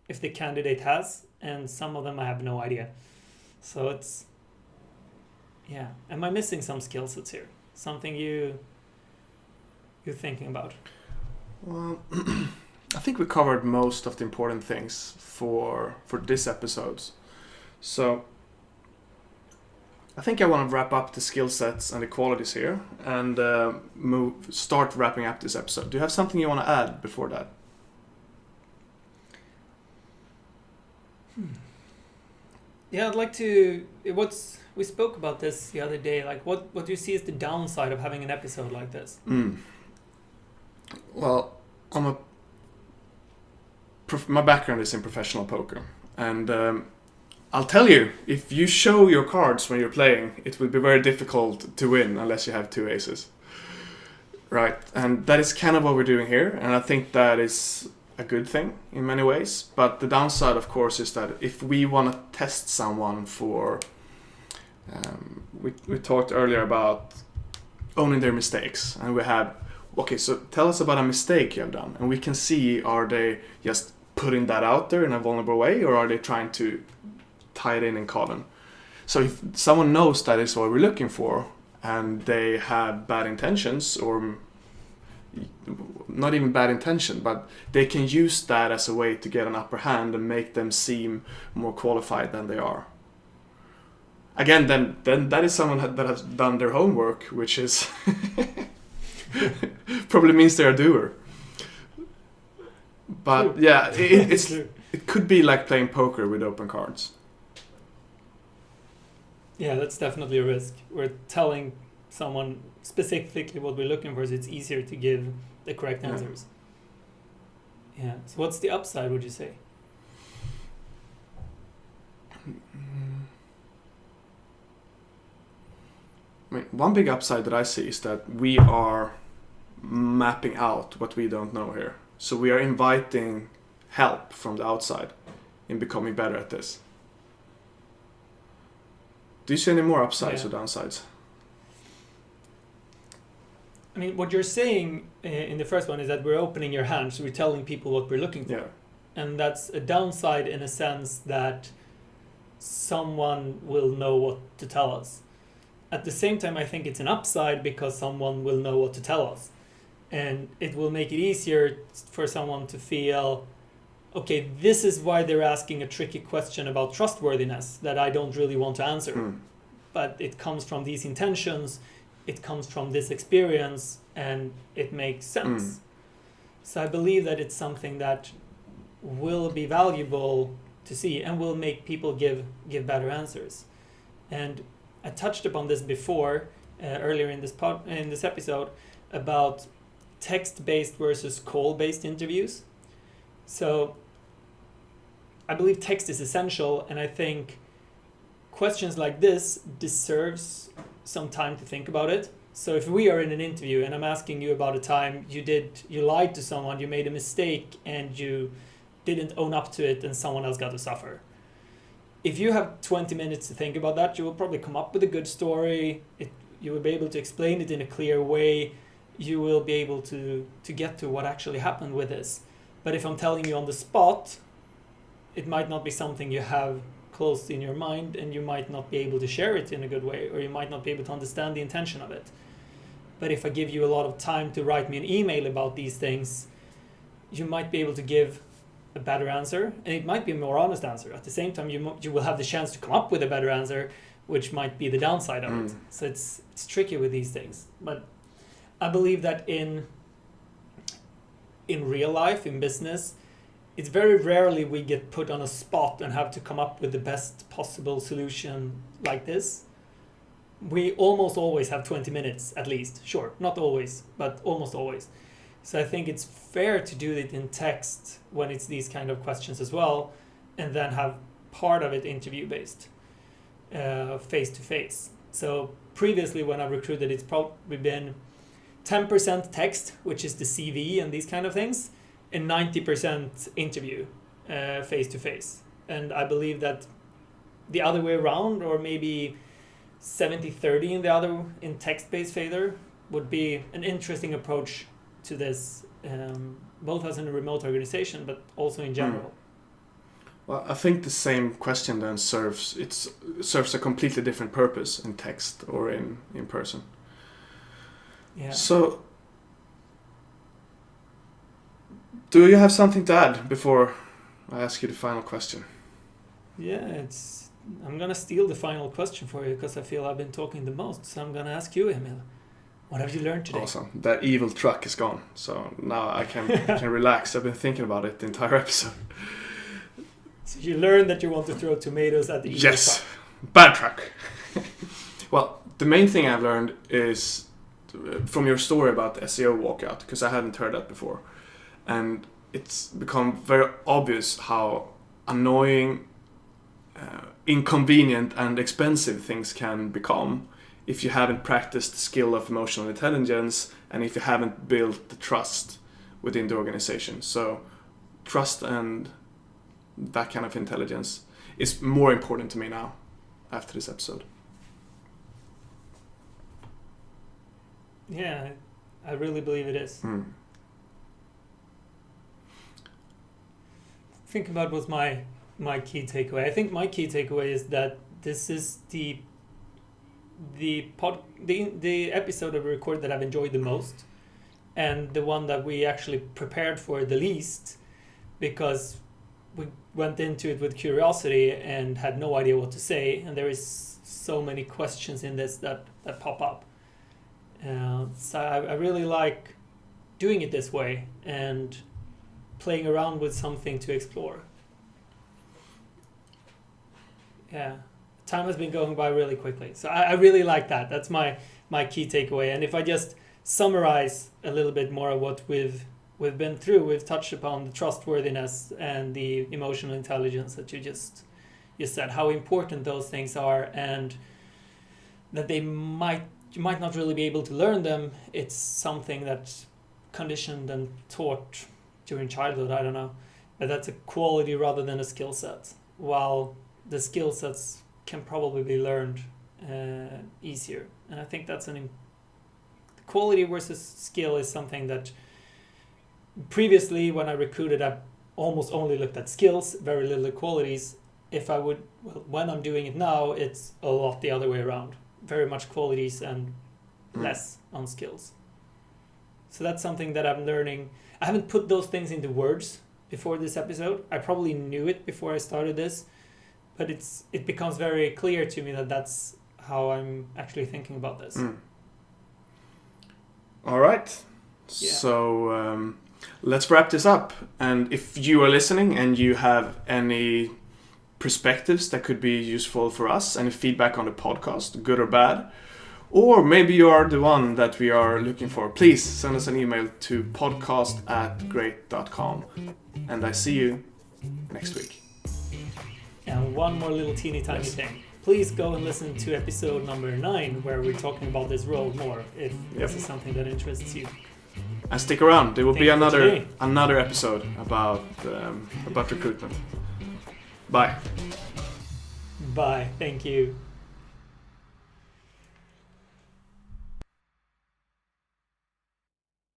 the candidate has, and some of them I have no idea. So it's, yeah. Am I missing some skill sets here? Something you're thinking about? Well, I think we covered most of the important things for this episode. So I think I want to wrap up the skill sets and the qualities here and start wrapping up this episode. Do you have something you want to add before that? Yeah, I'd like to. We spoke about this the other day. Like, what do you see as the downside of having an episode like this? Well, my background is in professional poker, and I'll tell you, if you show your cards when you're playing, it will be very difficult to win unless you have two aces. Right, and that is kind of what we're doing here, and I think that is a good thing in many ways. But the downside, of course, is that if we want to test someone for... we talked earlier about owning their mistakes, and we have... Okay, so tell us about a mistake you have done, and we can see, are they just putting that out there in a vulnerable way, or are they trying to tie it in common? So if someone knows that is what we're looking for, and they have bad intentions, or not even bad intention, but they can use that as a way to get an upper hand and make them seem more qualified than they are. Again, then that is someone that has done their homework, which is probably means they're a doer. But true. Yeah, it could be like playing poker with open cards. Yeah, that's definitely a risk. We're telling someone specifically what we're looking for, so it's easier to give the correct answers. Yeah. So what's the upside, would you say? I mean, one big upside that I see is that we are mapping out what we don't know here. So we are inviting help from the outside in becoming better at this. Do you see any more upsides or downsides? I mean, what you're saying in the first one is that we're opening your hand, so we're telling people what we're looking for. Yeah. And that's a downside in a sense that someone will know what to tell us. At the same time, I think it's an upside because someone will know what to tell us. And it will make it easier for someone to feel okay, this is why they're asking a tricky question about trustworthiness that I don't really want to answer. But it comes from these intentions, it comes from this experience, and it makes sense. So I believe that it's something that will be valuable to see and will make people give better answers. And I touched upon this before, earlier in this episode, about text-based versus call-based interviews. So I believe text is essential, and I think questions like this deserves some time to think about it. So if we are in an interview and I'm asking you about a time you lied to someone, you made a mistake, and you didn't own up to it, and someone else got to suffer. If you have 20 minutes to think about that, you will probably come up with a good story. You will be able to explain it in a clear way. You will be able to get to what actually happened with this. But if I'm telling you on the spot, it might not be something you have close in your mind, and you might not be able to share it in a good way, or you might not be able to understand the intention of it. But if I give you a lot of time to write me an email about these things, you might be able to give a better answer, and it might be a more honest answer. At the same time, you will have the chance to come up with a better answer, which might be the downside of it. So it's tricky with these things. But I believe that in real life, in business, it's very rarely we get put on a spot and have to come up with the best possible solution like this. We almost always have 20 minutes at least. Sure, not always, but almost always. So I think it's fair to do it in text when it's these kind of questions as well, and then have part of it interview-based, face-to-face. So previously when I recruited, it's probably been 10% text, which is the CV and these kind of things, and 90% interview, face-to-face. And I believe that the other way around, or maybe 70-30 in text-based favor, would be an interesting approach to this, both as in a remote organization, but also in general. Well, I think the same question then serves a completely different purpose in text or in person. Yeah. So, do you have something to add before I ask you the final question? Yeah, I'm gonna steal the final question for you because I feel I've been talking the most. So I'm gonna ask you, Emil, what have you learned today? Awesome. That evil truck is gone, so now I can relax. I've been thinking about it the entire episode. So you learned that you want to throw tomatoes at the evil truck. Bad truck. Well, the main thing I've learned is from your story about the SEO walkout, because I hadn't heard that before. And it's become very obvious how annoying, inconvenient, and expensive things can become if you haven't practiced the skill of emotional intelligence and if you haven't built the trust within the organization. So trust and that kind of intelligence is more important to me now after this episode. Yeah, I really believe it is. Think about what's my key takeaway. I think my key takeaway is that this is the episode that we recorded that I've enjoyed the most, and the one that we actually prepared for the least, because we went into it with curiosity and had no idea what to say, and there is so many questions in this that pop up. So I really like doing it this way and playing around with something to explore. Yeah, time has been going by really quickly. So I really like that. That's my key takeaway. And if I just summarize a little bit more of what we've been through, we've touched upon the trustworthiness and the emotional intelligence that you said, how important those things are, and that you might not really be able to learn them. It's something that's conditioned and taught during childhood, I don't know. But that's a quality rather than a skill set. While the skill sets can probably be learned easier. And I think that's quality versus skill is something that previously when I recruited, I almost only looked at skills, very little qualities. When I'm doing it now, it's a lot the other way around. Very much qualities and less on skills. So that's something that I'm learning. I haven't put those things into words before this episode. I probably knew it before I started this, but it becomes very clear to me that that's how I'm actually thinking about this. All right. Yeah. So let's wrap this up. And if you are listening and you have any perspectives that could be useful for us, any feedback on the podcast, good or bad, or maybe you are the one that we are looking for, please send us an email to podcast@great.com. And I see you next week. And one more little teeny tiny thing. Please go and listen to episode number 9, where we're talking about this role more, if this is something that interests you. And stick around. There will be Thank you for another episode about recruitment. Bye. Bye. Thank you.